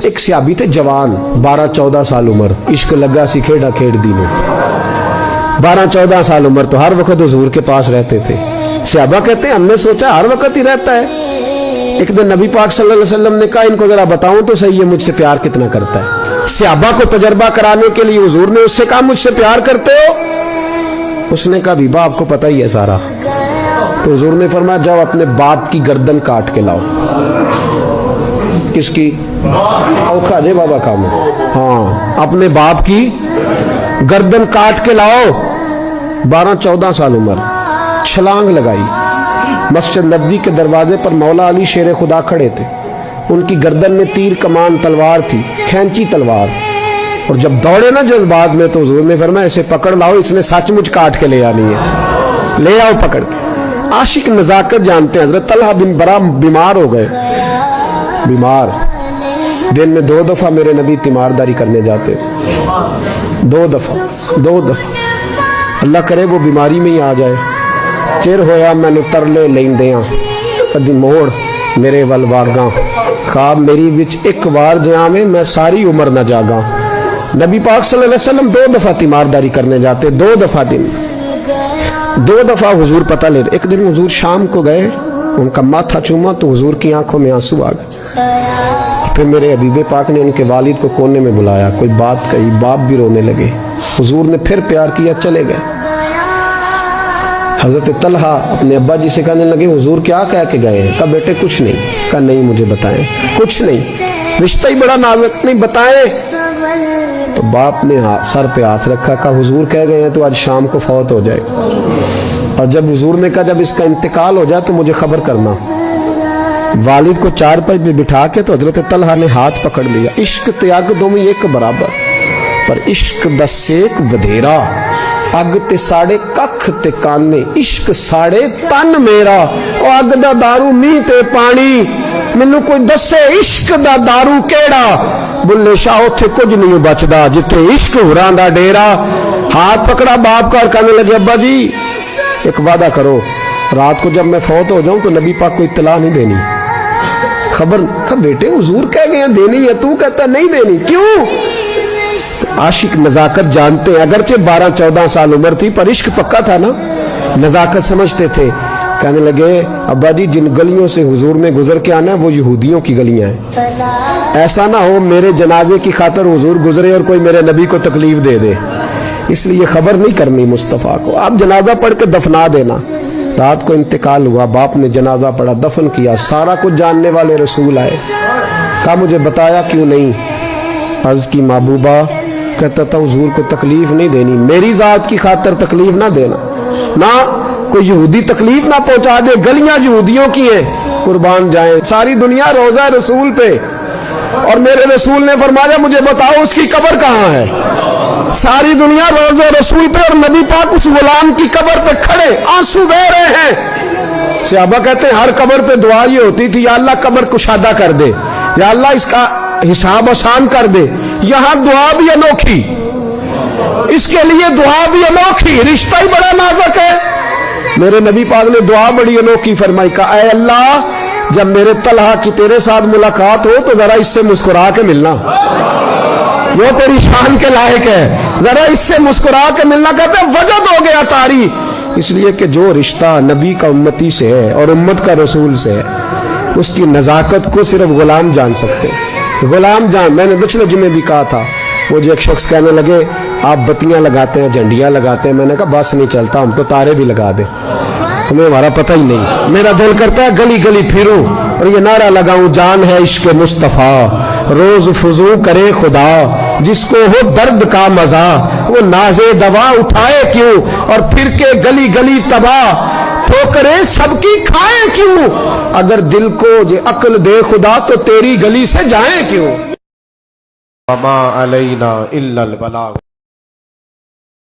ایک صحابی تھے جوان 12-14 سال عمر, عشق لگا سی کھیڑا کھیڑ دی میں. 12-14 سال عمر تو ہر وقت حضور کے پاس رہتے تھے. صحابہ کہتے ہیں ہم نے سوچا ہر وقت ہی رہتا ہے. ایک دن نبی پاک صلی اللہ علیہ وسلم نے کہا ان کو ذرا بتاؤں تو صحیح ہے مجھ سے پیار کتنا کرتا ہے. صحابہ کو تجربہ کرانے کے لیے حضور نے اس سے کہا مجھ سے پیار کرتے ہو؟ اس نے کہا بھی باپ کو پتہ ہی ہے سارا. تو حضور نے فرمایا جاؤ اپنے باپ کی گردن کاٹ کے لاؤ. کس کی؟ اوکھا جے بابا کام ہے. ہاں اپنے باپ کی گردن کاٹ کے لاؤ. 12-14 سال عمر, چھلانگ لگائی. مسجد نبوی کے دروازے پر مولا علی شیر خدا کھڑے تھے. ان کی گردن میں تیر کمان تلوار تھی, کھینچی تلوار. اور جب دوڑے نا جذبات میں تو حضور نے فرمایا اسے پکڑ لاؤ, اس نے سچ مچ کاٹ کے لے آنی ہے. لے آؤ پکڑ کے. عاشق نزاکت جانتے ہیں. حضرت طلحہ بن برا بیمار ہو گئے. بیمار, دن میں 2 دفعہ میرے نبی تیمارداری کرنے جاتے. 2 دفعہ. اللہ کرے وہ بیماری میں ہی آ جائے. چر ہویا میں نے ترلے لیندیاں کدی موڑ میرے ول واگاں, خواب میری وچ ایک وار جہاں میں ساری عمر نہ جاگاں. نبی پاک صلی اللہ علیہ وسلم 2 دفعہ تیمارداری کرنے جاتے. 2 دفعہ دن, 2 دفعہ حضور پتہ لے. ایک دن حضور شام کو گئے, ان کا ماتھا چوما تو حضور کی آنکھوں میں آنسو آ گئے. پھر میرے حبیب پاک نے ان کے والد کو کونے میں بلایا, کوئی بات کہی, باپ بھی رونے لگے. حضور نے پھر پیار کیا, چلے گئے. حضرت طلحہ اپنے ابا جی سے کہنے لگے حضور کیا کہہ کے گئے ہیں؟ کہا بیٹے کچھ نہیں. کہا نہیں مجھے بتائیں. کچھ نہیں, رشتہ ہی بڑا نازک, نہیں بتائیں. تو باپ نے سر پہ ہاتھ رکھا, کہا حضور کہہ گئے ہیں تو آج شام کو فوت ہو جائے. اور جب حضور نے کہا جب اس کا انتقال ہو جائے تو مجھے خبر کرنا. والد کو چارپائی پہ بٹھا کے تو حضرت طلحہ نے ہاتھ پکڑ لیا. عشق تیاگ دو میں ایک برابر, پر عشق دا سیک ودھیرا. اگ تے ساڑے ککھ تے کانے, عشق ساڑے تن میرا. او اگ دا دارو می تے پانی, مینوں کوئی دسے عشق دا دارو کیڑا. بلے شاہ اوتھے کچھ نہیں بچدا جتھے عشق ہوراں دا ڈیرا. ہاتھ پکڑا باپ کا اور کہنے لگے ابا جی ایک وعدہ کرو, رات کو جب میں فوت ہو جاؤں تو نبی پاک کو اطلاع نہیں دینی. خبر کہ بیٹے حضور کہہ گئے ہیں دینی ہے, تو کہتا نہیں دینی, کیوں؟ عاشق نزاکت جانتے ہیں. اگرچہ 12-14 سال عمر تھی پر عشق پکا تھا نا, نزاکت سمجھتے تھے. کہنے لگے ابا جی جن گلیوں سے حضور نے گزر کے آنا ہے وہ یہودیوں کی گلیاں ہیں. ایسا نہ ہو میرے جنازے کی خاطر حضور گزرے اور کوئی میرے نبی کو تکلیف دے دے, اس لیے خبر نہیں کرنی مصطفیٰ کو. آپ جنازہ پڑھ کے دفنا دینا. رات کو انتقال ہوا, باپ نے جنازہ پڑھا, دفن کیا. سارا کچھ جاننے والے رسول آئے. کہا مجھے بتایا کیوں نہیں؟ عرض کی محبوبہ, کہتا تھا حضور کو تکلیف نہیں دینی, میری ذات کی خاطر تکلیف نہ دینا, نہ کوئی یہودی تکلیف نہ پہنچا دے. گلیاں یہودیوں کی ہیں, قربان جائیں. ساری دنیا روضہ رسول پہ, اور میرے رسول نے فرمایا مجھے بتاؤ اس کی قبر کہاں ہے. ساری دنیا روضہ رسول پہ اور نبی پاک اس غلام کی قبر پہ کھڑے آنسو بہہ رہے ہیں. صحابہ کہتے ہیں ہر قبر پہ دعا یہ ہوتی تھی یا اللہ قبر کشادہ کر دے, یا اللہ اس کا حساب آسان کر دے. یہاں دعا بھی انوکھی, اس کے لیے دعا بھی انوکھی, رشتہ ہی بڑا نازک ہے. میرے نبی پاک نے دعا بڑی انوکھی فرمائی. کہا اے اللہ جب میرے طلحہ کی تیرے ساتھ ملاقات ہو تو ذرا اس سے مسکرا کے ملنا, وہ تیری شان کے لائق ہے, ذرا اس سے مسکرا کے ملنا. کہتے ہیں وجد ہو گیا طاری, اس لیے کہ جو رشتہ نبی کا امتی سے ہے اور امت کا رسول سے ہے اس کی نزاکت کو صرف غلام جان سکتے. غلام جان. میں نے پچھلے جمعے بھی کہا تھا, وہ جو ایک شخص کہنے لگے آپ بتیاں لگاتے ہیں, جھنڈیاں لگاتے ہیں. میں نے کہا بس نہیں چلتا, ہم تو تارے بھی لگا دیں, ہمیں ہمارا پتہ ہی نہیں. میرا دل کرتا ہے گلی گلی پھروں اور یہ نعرہ لگاؤں جان ہے عشق مصطفیٰ, روز فضو کرے خدا, جس کو ہو درد کا مزہ وہ ناز دوا اٹھائے کیوں, اور پھر کے گلی گلی تباہ ٹھوکریں سب کی کھائیں کیوں. اگر دل کو یہ عقل دے خدا تو تیری گلی سے جائیں کیوں. وما علینا الا البلاغ.